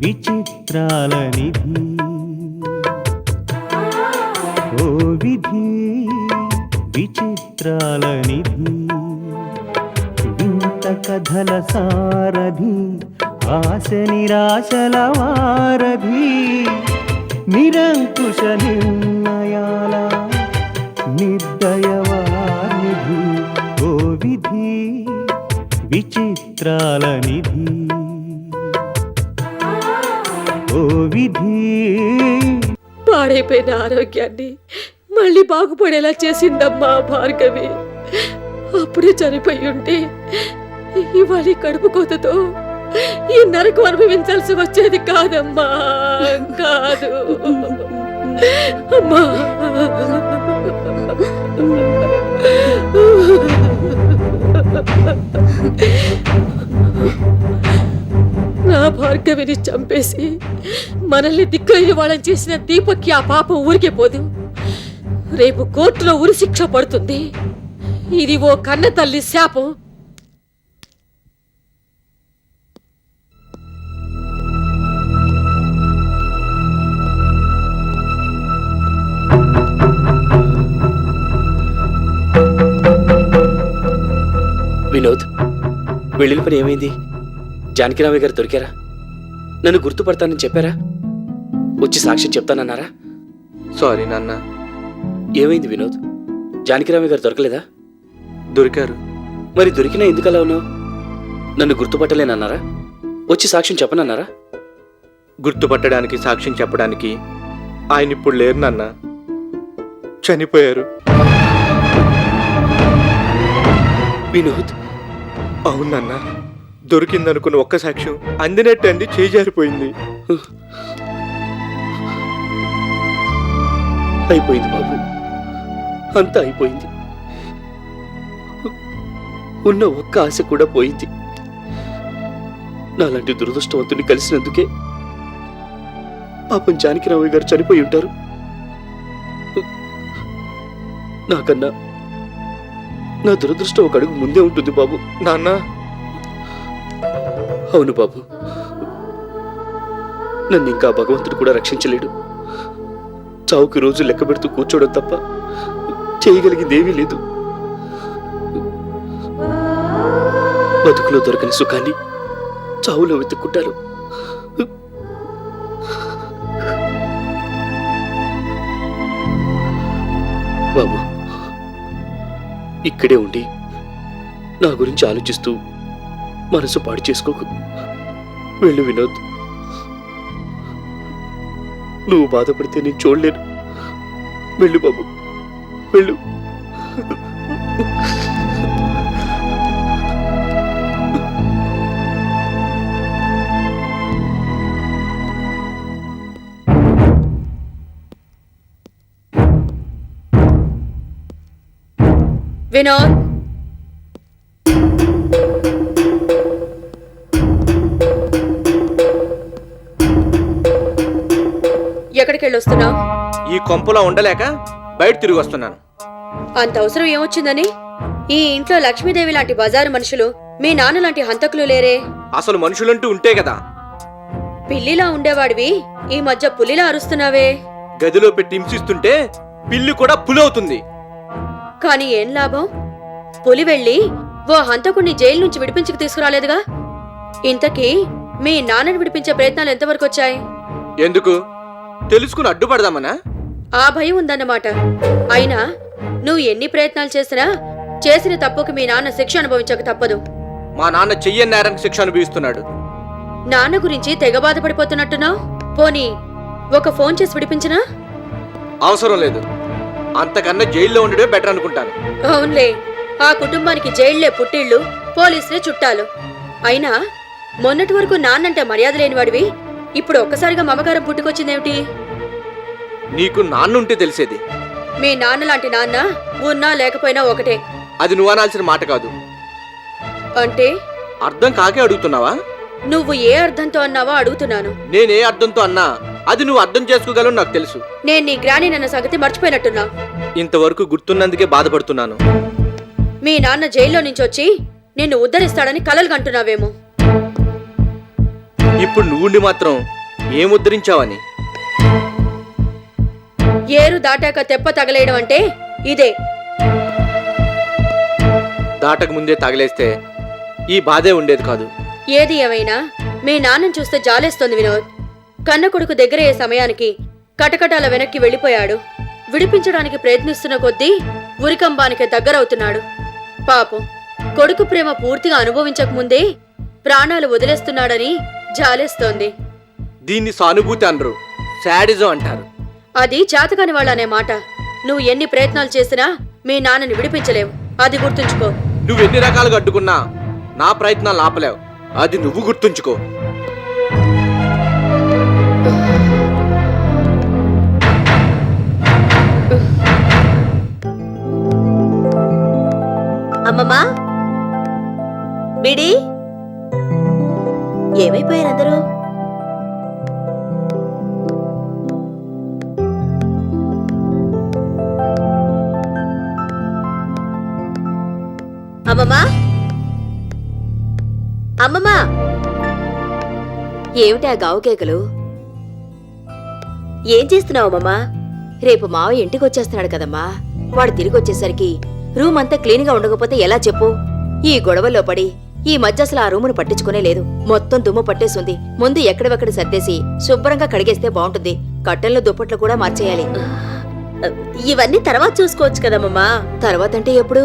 విచిత్రాల నిధి ఓ విధి విచిత్రాల నిధి వింత కథల సారథి ఆశ నిరాశల వారధి నిరంకుశ నిర్ణయాల నిర్దయవానిధి ఓ విధి విచిత్రాల నిధి ఓ విధి పాడైపోయిన ఆరోగ్యాన్ని మళ్ళీ బాగుపడేలా చేసిందమ్మా భార్గవి. అప్పుడే చనిపోయి ఉంటే ఇవాళ కడుపు కోతతో ఈ నరకం అనుభవించాల్సి వచ్చేది కాదమ్మా, కాదు అమ్మా. నా భార్గవిని చంపేసి మనల్ని దిక్కైన వాళ్ళని చేసిన దీపక్కి ఆ పాపం ఊరికే పోదు. రేపు కోర్టులో ఉరి శిక్ష పడుతుంది. ఇది ఓ కన్న తల్లి శాపం. వినోద్, వెళ్ళిన పని ఏమైంది? జానకిరామయ్య గారు దొరికారా? నన్ను గుర్తుపడతానని చెప్పారా? వచ్చి సాక్ష్యం చెప్తానన్నారా? సారీ నాన్న. ఏమైంది వినోద్? జానకిరామయ్య గారు దొరకలేదా? దొరికారు. మరి దొరికినా ఎందుకు అలా ఉన్నావు? నన్ను గుర్తుపట్టలేనన్నారా? వచ్చి సాక్ష్యం చెప్పనన్నారా? గుర్తుపట్టడానికి సాక్ష్యం చెప్పడానికి ఆయన ఇప్పుడు లేరు నాన్న, చనిపోయారు. వినోద్, అవునన్న, దొరికిందనుకున్న ఒక్క సాక్ష్యం అందినట్టు అంది చేజారిపోయింది. అయిపోయింది బాబు, అంతా అయిపోయింది. ఉన్న ఒక్క ఆశ కూడా పోయింది. నాలాంటి దురదృష్టవంతుని కలిసినందుకే పాపం జానకిరామయ్య గారు చనిపోయి ఉంటారు. నాకన్నా నా దురదృష్టం ఒక అడుగు ముందే ఉంటుంది బాబు. నాన్న. అవును బాబు, నన్ను ఇంకా భగవంతుడు కూడా రక్షించలేడు. చావుకి రోజు లెక్క పెడుతూ కూర్చోవడం తప్ప చేయగలిగిందేమీ లేదు. బతుకులో దొరకని సుఖాన్ని చావులో వెతుక్కుంటారు. బాబు, ఇక్కడే ఉండి నా గురించి ఆలోచిస్తూ మనసు పాడు చేసుకోకు. వెళ్ళు వినోద్, నువ్వు బాధపడితే నేను చూడలేను. వెళ్ళు బాబు, వెళ్ళు. వినోద్, ఎక్కడికి వెళ్ళొస్తున్నావు? ఈ కొంపలో ఉండలేక బయట తిరిగి వస్తున్నాను. అంత అవసరం ఏమొచ్చిందని? ఈ ఇంట్లో లక్ష్మీదేవి లాంటి బజారు మనుషులు, మీ నాన్న లాంటి హంతకులు లేరే? అసలు మనుషులంటూ ఉంటే కదా. పిల్లిలా ఉండేవాడివి ఈ మధ్య పులిలా అరుస్తున్నావే. గదిలో పెట్టి హింసిస్తుంటే పిల్లి కూడా పులవుతుంది. కానీ ఏం లాభం? పులి వెళ్ళి ఓ హంతకుణ్ణి జైలు నుంచి విడిపించుకు తీసుకురాలేదుగా. ఇంతకీ మీ నాన్నని విడిపించే ప్రయత్నాలు ఎంతవరకు వచ్చాయి? ఎందుకు? తెలుసుకుని అడ్డుపడదామనా? ఆ భయం ఉందన్నమాట. అయినా నువ్వు ఎన్ని ప్రయత్నాలు చేసినా చేసిన తప్పుకి మీ నాన్న శిక్ష అనుభవించక తప్పదు. మా నాన్న చెయ్యని నేరానికి శిక్ష అనుభవిస్తున్నాడు. నాన్న గురించి తెగ బాధపడిపోతున్నట్టున్నావు. పోనీ ఒక ఫోన్ చేసి విడిపించినా? అవసరం లేదు. అంతకన్నా జైల్లో ఉండడే బెటర్ అనుకుంటాను. అవునులే, ఆ కుటుంబానికి జైళ్లే పుట్టిళ్ళు, పోలీసులే చుట్టాలు. అయినా మొన్నటి వరకు నాన్నంటే మర్యాద లేనివాడివి ఇప్పుడు ఒక్కసారిగా మమకారం పుట్టుకొచ్చిందేమిటి? నీకు నాన్న ఉంటే తెలిసేది. మీ నాన్న లాంటి నాన్న ఉన్నా లేకపోయినా ఒకటే. అది నువ్వు అనాల్సిన మాట కాదు. అంటే అర్థం కాకే అడుగుతున్నావా? నువ్వు ఏ అర్థంతో అన్నావో అడుగుతున్నాను. నేనే అర్థంతో అన్నా అది నువ్వు అర్థం చేసుకోగలవు నాకు తెలుసు. నేను నీ గ్రాని నన్న సంగతి మర్చిపోయినట్టున్నా. ఇంతవరకు గుర్తున్నందుకే బాధపడుతున్నాను. మీ నాన్న జైల్లో నుంచి వచ్చి నిన్ను ఉద్ధరిస్తాడని కలలు కంటున్నావేమో. ఇప్పుడు నువ్వుండి మాత్రం ఏం ఉద్ధరించావని? ఏరు దాటాక తెప్ప తగలేయడం అంటే ఇదే. దాటకు ముందే తగిలేస్తే ఈ బాధే ఉండేది కాదు. ఏది ఏమైనా మీ నాన్నని చూస్తే జాలేస్తోంది వినోద్. కన్న కొడుకు దగ్గరయ్యే సమయానికి కటకటాల వెనక్కి వెళ్ళిపోయాడు. విడిపించడానికి ప్రయత్నిస్తున్న కొద్దీ ఉరికంబానికి దగ్గరవుతున్నాడు. పాపం కొడుకు ప్రేమ పూర్తిగా అనుభవించకముందే ప్రాణాలు వదిలేస్తున్నాడని జాలేస్తోంది. దీన్ని సానుభూతి అనరు, శాడిజం అంటారు. అది చేతకాని వాళ్ళనే మాట. నువ్వు ఎన్ని ప్రయత్నాలు చేసినా మీ నాన్నని విడిపించలేవు, అది గుర్తుంచుకో. నువ్వెన్ని రకాలుగా అడ్డుకున్నా నా ప్రయత్నాలు ఆపలేవు, అది నువ్వు గుర్తుంచుకో. అమ్మమ్మా, బిడి, ఏమైపోయారు అందరూ? అమ్మమ్మా, అమ్మమ్మా, ఏమిటి ఆ గావు కేకలు? ఏం చేస్తున్నావు అమ్మమ్మా? రేపు మావయ్య ఇంటికి వచ్చేస్తున్నాడు కదమ్మా. వాడు తిరిగి వచ్చేసరికి రూమ్ అంతా క్లీన్ గా ఉండకపోతే ఎలా చెప్పు? ఈ గొడవల్లో పడి ఈ మధ్య అసలు ఆ రూమును పట్టించుకునే లేదు. మొత్తం దుమ్ము పట్టేసింది. ముందు ఎక్కడివెక్కడ సర్దేసి శుభ్రంగా కడిగేస్తే బాగుంటుంది. కట్టెల్లో దుప్పట్లు కూడా మార్చేయాలి. ఇవన్నీ తర్వాత చూసుకోవచ్చు కదమ్మమ్మా. తర్వాత అంటే ఎప్పుడు?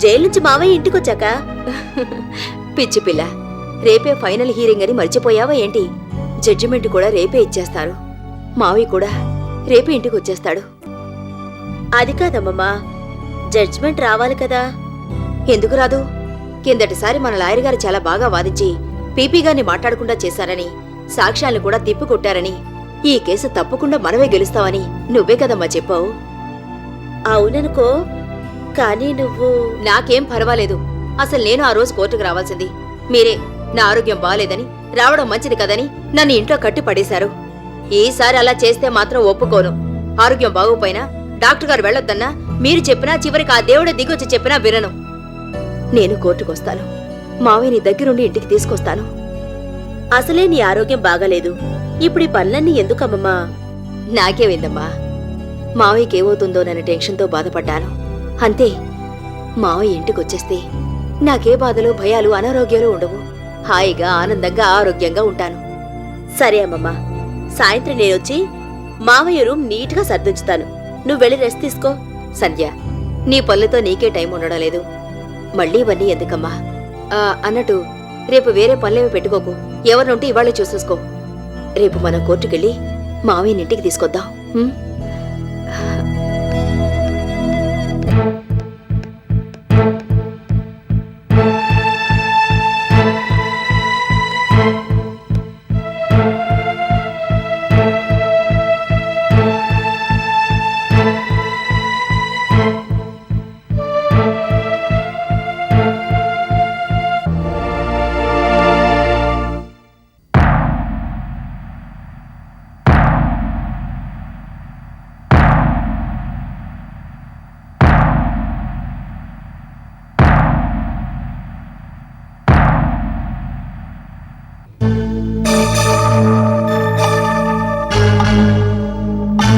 జైలు నుంచి మావయ్య ఇంటికొచ్చాక. పిచ్చి పిల్ల, రేపే ఫైనల్ హీరింగ్ అని మర్చిపోయావా ఏంటి? జడ్జిమెంట్ కూడా రేపే ఇచ్చేస్తారు. మావయ్య కూడా రేపే ఇంటికి వచ్చేస్తాడు. అది కాదమ్మమ్మా, జడ్జిమెంట్ రావాలి కదా. ఎందుకు రాదు? కిందటిసారి మన లాయర్ గారు చాలా బాగా వాదించి పీపీ గారిని మాట్లాడకుండా చేశారని, సాక్ష్యాలను కూడా తిప్పికొట్టారని, ఈ కేసు తప్పకుండా మనమే గెలుస్తామని నువ్వే కదమ్మా చెప్పావు. అవుననుకో, కానీ నువ్వు... నాకేం పర్వాలేదు. అసలు నేను ఆ రోజు కోర్టుకు రావాల్సింది. మీరే నా ఆరోగ్యం బాలేదని, రావడం మంచిది కదని నన్ను ఇంట్లో కట్టి పడేశారు. ఈసారి అలా చేస్తే మాత్రం ఒప్పుకోను. ఆరోగ్యం బాగోపోయినా, డాక్టర్ గారు వెళ్ళొద్దన్నా, మీరు చెప్పినా, చివరికి ఆ దేవుడే దిగొచ్చి చెప్పినా వినను. నేను కోర్టుకొస్తాను. మావయ్యని దగ్గరుండి ఇంటికి తీసుకొస్తాను. అసలే నీ ఆరోగ్యం బాగాలేదు. ఇప్పుడు ఈ పనులన్నీ ఎందుకమ్మమ్మా? నాకే విందమ్మా. మావయ్యకి ఏమవుతుందోనన్న టెన్షన్తో బాధపడ్డాను అంతే. మావయ్య ఇంటికి వచ్చేస్తే నాకే బాధలు, భయాలు, అనారోగ్యాలు ఉండవు. హాయిగా, ఆనందంగా, ఆరోగ్యంగా ఉంటాను. సరే అమ్మమ్మా, సాయంత్రం నేనొచ్చి మావయ్య రూమ్ నీట్గా సర్దుంచుతాను. నువ్వు వెళ్ళి రెస్ట్ తీసుకో. సంధ్య, నీ పనులతో నీకే టైం ఉండడం లేదు. మళ్ళీ ఇవన్నీ ఎందుకమ్మా? అన్నట్టు రేపు వేరే పనులేమి పెట్టుకోకు. ఎవరినుంటే ఇవాళే చూసేసుకో. రేపు మనం కోర్టుకెళ్ళి మావయ్యని ఇంటికి తీసుకొద్దాం.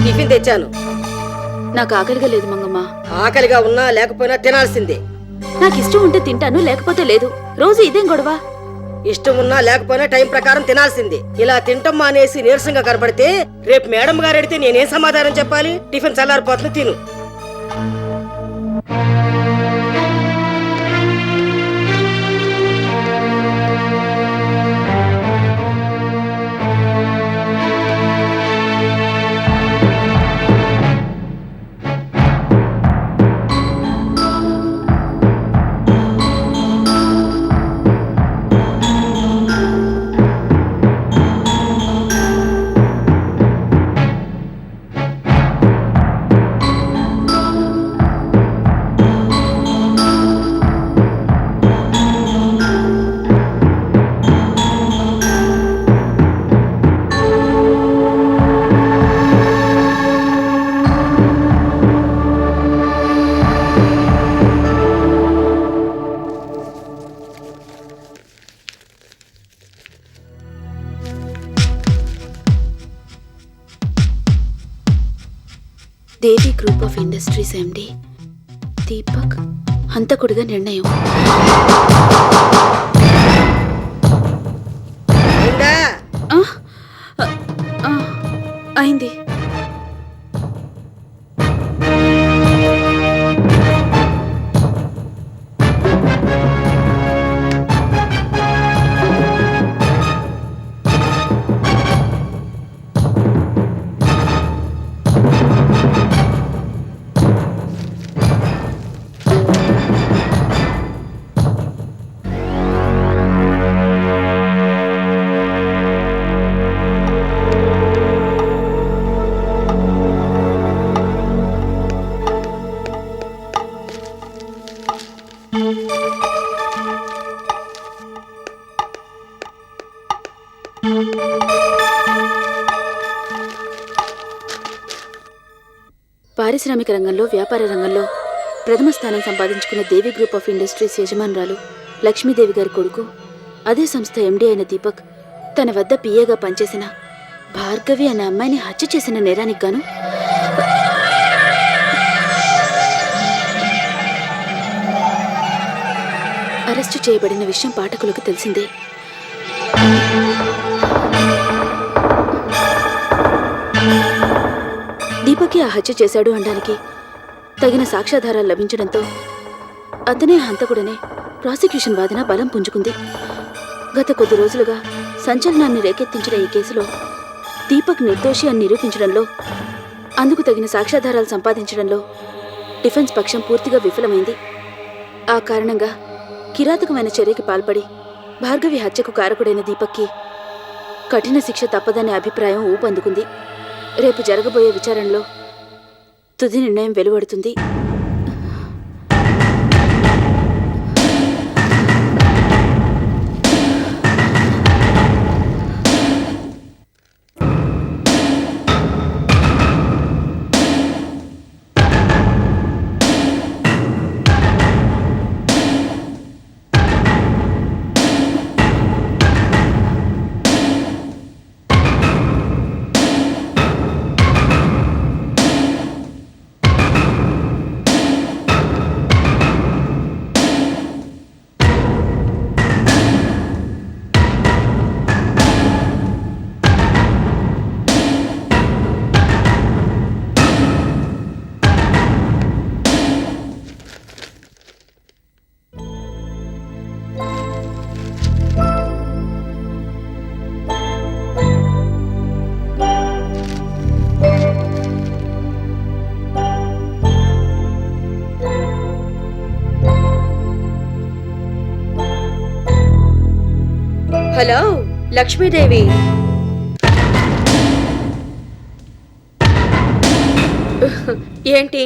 టిఫిన్ తెచ్చాను. నాకు ఆకలిగా లేదు మంగమ్మ. ఆకలిగా ఉన్నా లేకపోయినా తినాల్సిందే. నాకు ఇష్టం ఉంటే తింటాను, లేకపోతే లేదు. రోజు ఇదేం గొడవ? ఇష్టం ఉన్నా లేకపోయినా టైం ప్రకారం తినాల్సిందే. ఇలా తింటం మానేసి నీరసంగా కనబడితే రేపు మేడం గారు అడిగితే నేనేం సమాధానం చెప్పాలి? టిఫిన్ చల్లారిపోతుంది, తిను. Devi group of industries MD Deepak హంతకుడిగా నిర్ణయం. అయిందా? ఆ, ఆ, అయింది. పారిశ్రామిక రంగంలో, వ్యాపార రంగంలో ప్రథమ స్థానం సంపాదించుకున్న దేవి గ్రూప్ ఆఫ్ ఇండస్ట్రీస్ యజమానురాలు లక్ష్మీదేవి గారి కొడుకు, అదే సంస్థ ఎండీ అయిన దీపక్ తన వద్ద పిఏగా పనిచేసిన భార్గవి అనే అమ్మాయిని హత్య చేసిన నేరానికి గాను అరెస్టు చేయబడిన విషయం పాఠకులకు తెలిసిందే. దీపక్కి ఆ హత్య చేశాడు అనడానికి తగిన సాక్ష్యాధారాలు లభించడంతో అతనే హంతకుడనే ప్రాసిక్యూషన్ వాదన బలం పుంజుకుంది. గత కొద్ది రోజులుగా సంచలనాన్ని రేకెత్తించిన ఈ కేసులో దీపక్ నిర్దోషి అని నిరూపించడంలో, అందుకు తగిన సాక్ష్యాధారాలు సంపాదించడంలో డిఫెన్స్ పక్షం పూర్తిగా విఫలమైంది. ఆ కారణంగా కిరాతకమైన చర్యకి పాల్పడి భార్గవి హత్యకు కారకుడైన దీపక్కి కఠిన శిక్ష తప్పదనే అభిప్రాయం ఊపందుకుంది. రేపు జరగబోయే విచారణలో తుది నిర్ణయం వెలువడుతుంది. హలో లక్ష్మీదేవి, ఏంటి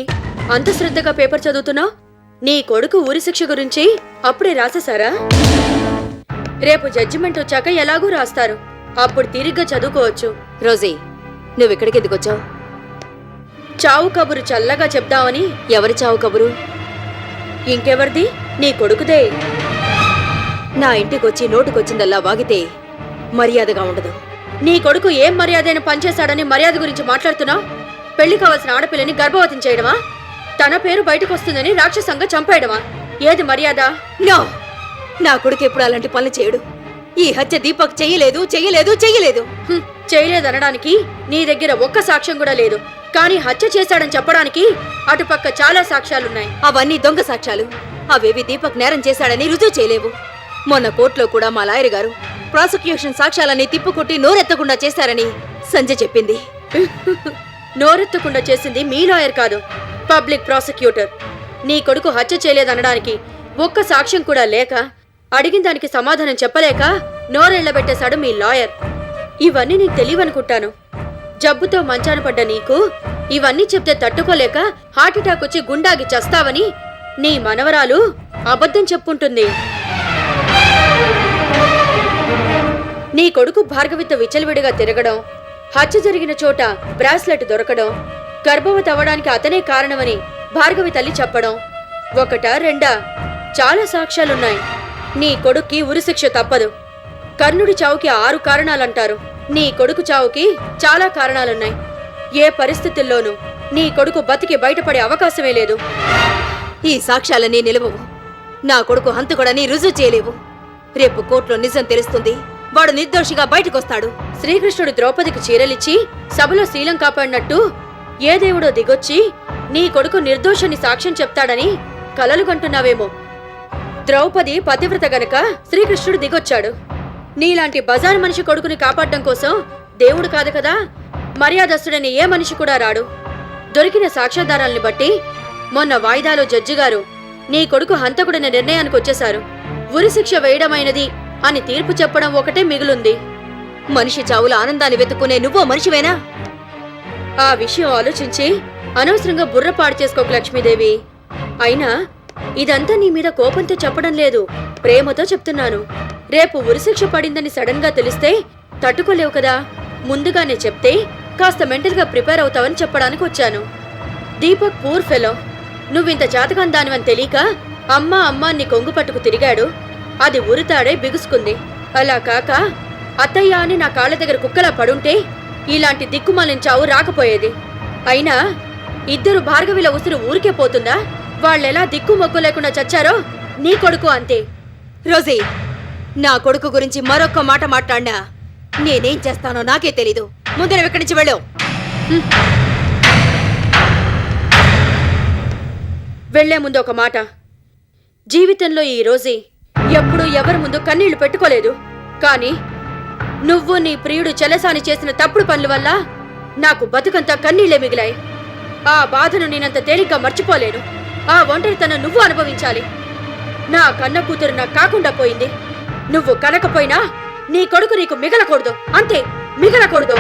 అంత శ్రద్ధగా పేపర్ చదువుతున్నావు? నీ కొడుకు ఊరి శిక్ష గురించి అప్పుడే రాసేశారా? రేపు జడ్జిమెంట్ వచ్చాక ఎలాగూ రాస్తారు, అప్పుడు తిరిగ్గా చదువుకోవచ్చు. రోజీ, నువ్వెక్కడికి ఎందుకొచ్చావు? చావు కబురు చల్లగా చెప్దామని. ఎవరి చావు కబురు? ఇంకెవరిది? నీ కొడుకుదే. నా ఇంటికొచ్చి నోటుకొచ్చిందల్లా వాగితే మర్యాదగా ఉండదు. నీ కొడుకు ఏం మర్యాదైన పనిచేశాడని మర్యాద గురించి మాట్లాడుతున్నావు? పెళ్లి కావాల్సిన ఆడపిల్లని గర్భవతిని చేయడమా? తన పేరు బయటకు వస్తుందని రాక్షసంగా చంపేయడమా? ఏది మర్యాద? నో, నా కొడుకు ఎప్పుడు అలాంటి పనులు చేయడు. ఈ హత్య దీపక్ చెయ్యలేదు. చేయలేదనడానికి నీ దగ్గర ఒక్క సాక్ష్యం కూడా లేదు, కానీ హత్య చేశాడని చెప్పడానికి అటుపక్క చాలా సాక్ష్యాలున్నాయి. అవన్నీ దొంగ సాక్ష్యాలు. అవేవి దీపక్ నేరం చేశాడని రుజువు చేయలేవు. మొన్న కోర్టులో కూడా మా లాయర్ గారు ప్రాసిక్యూషన్ సాక్ష్యాలని తిప్పుకొట్టి నోరెత్తకుండా చేశారని సంజయ్ చెప్పింది. నోరెత్తకుండా చేసింది మీ లాయర్ కాదు, పబ్లిక్ ప్రాసిక్యూటర్. నీ కొడుకు హత్య చేయలేదనడానికి ఒక్క సాక్ష్యం కూడా లేక, అడిగిన దానికి సమాధానం చెప్పలేక నోరెళ్లబెట్టేశాడు మీ లాయర్. ఇవన్నీ నీకు తెలియవనుకుంటాను. జబ్బుతో మంచాన పడ్డ నీకు ఇవన్నీ చెప్తే తట్టుకోలేక హార్ట్అటాక్ వచ్చి గుండాగి చస్తావని నీ మనవరాలు అబద్ధం చెప్పుంటుంది. నీ కొడుకు భార్గవితో విచ్చలవిడిగా తిరగడం, హత్య జరిగిన చోట బ్రాస్లెట్ దొరకడం, గర్భవతి అవ్వడానికి అతనే కారణమని భార్గవి తల్లి చెప్పడం, ఒకటా రెండా చాలా సాక్ష్యాలున్నాయి. నీ కొడుక్కి ఉరిశిక్ష తప్పదు. కర్ణుడి చావుకి 6 కారణాలంటారు. నీ కొడుకు చావుకి చాలా కారణాలున్నాయి. ఏ పరిస్థితుల్లోనూ నీ కొడుకు బతికి బయటపడే అవకాశమే లేదు. ఈ సాక్ష్యాలన్నీ నిలవవు. నా కొడుకు హంతకుడని రుజువు చేయలేవు. రేపు కోర్టులో నిజం తెలుస్తుంది. వాడు నిర్దోషిగా బయటకొస్తాడు. శ్రీకృష్ణుడు ద్రౌపదికి చీరలిచ్చి సభలో శీలం కాపాడినట్టు ఏ దేవుడో దిగొచ్చి నీ కొడుకు నిర్దోషని సాక్ష్యం చెప్తాడని కలలు కంటున్నావేమో. ద్రౌపది పతివ్రత గనక శ్రీకృష్ణుడు దిగొచ్చాడు. నీలాంటి బజారు మనిషి కొడుకుని కాపాడడం కోసం దేవుడు కాదు కదా, మర్యాదస్తుడని ఏ మనిషి కూడా రాడు. దొరికిన సాక్ష్యాధారాల్ని బట్టి మొన్న వాయిదాలో జడ్జి గారు నీ కొడుకు హంతకుడిన నిర్ణయానికి వచ్చేశారు. ఉరిశిక్ష వేయడమైనది అని తీర్పు చెప్పడం ఒకటే మిగులుంది. మనిషి చావుల ఆనందాన్ని వెతుక్కునే నువ్వో మనిషివేనా? ఆ విషయం ఆలోచించి అనవసరంగా బుర్ర పాడు చేసుకోక లక్ష్మీదేవి. అయినా ఇదంతా నీ మీద కోపంతో చెప్పడం లేదు, ప్రేమతో చెప్తున్నాను. రేపు ఉరిశిక్ష పడిందని సడన్ గా తెలిస్తే తట్టుకోలేవు కదా. ముందుగానే చెప్తే కాస్త మెంటల్ గా ప్రిపేర్ అవుతావని చెప్పడానికి వచ్చాను. Deepak poor fellow. నువ్వింత జాతకం దానివని తెలియక అమ్మా అమ్మా నీ కొంగు పట్టుకు తిరిగాడు. అది ఉరితాడే బిగుసుకుంది. అలా కాక అత్తయ్య అని నా కాళ్ళ దగ్గర కుక్కలా పడుంటే ఇలాంటి దిక్కుమాలిన చావు రాకపోయేది. అయినా ఇద్దరు భార్గవిల ఉసురు ఊరికే పోతుందా? వాళ్ళెలా దిక్కు మొక్కు లేకుండా చచ్చారో నీ కొడుకు అంతే. రోజీ, నా కొడుకు గురించి మరొక్క మాట మాట్లాడినా నేనేం చేస్తానో నాకే తెలీదు. ముందు నువ్వు ఇక్కడి నుంచి వెళ్ళు. వెళ్లే ముందు ఒక మాట. జీవితంలో ఈ రోజీ ఎప్పుడూ ఎవరి ముందు కన్నీళ్లు పెట్టుకోలేదు. కానీ నువ్వు నీ ప్రియుడు చెలసాని చేసిన తప్పుడు పనుల వల్ల నాకు బతుకంతా కన్నీళ్లే మిగిలాయి. ఆ బాధను నేనంత తేలిగ్గా మర్చిపోలేను. ఆ ఒంటరితనం నువ్వు అనుభవించాలి. నా కన్న కూతురు నాకు కాకుండా పోయింది. నువ్వు కనకపోయినా నీ కొడుకు నీకు మిగలకూడదు, అంతే, మిగలకూడదు.